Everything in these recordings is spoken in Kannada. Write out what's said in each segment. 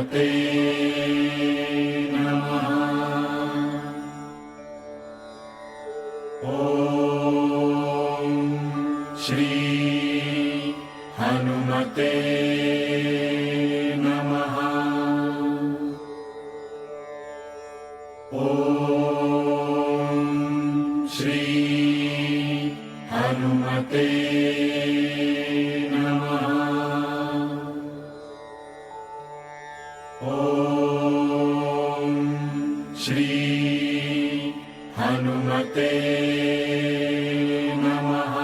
ಹನುಮತೆ ನಮಃ. ಓಂ ಶ್ರೀ ಹನುಮತೆ ನಮಃ. ಓಂ ಶ್ರೀ ಹನುಮತೆ ನಮಃ. ಓಂ ಶ್ರೀ ಹನುಮತೆ ನಮಃ.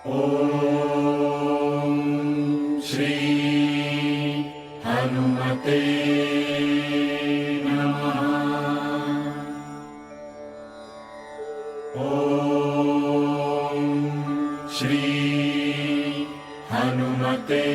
ಓಂ ಶ್ರೀ ಹನುಮತೆ ನಮಃ. ಓಂ ಶ್ರೀ ಹನುಮತೆ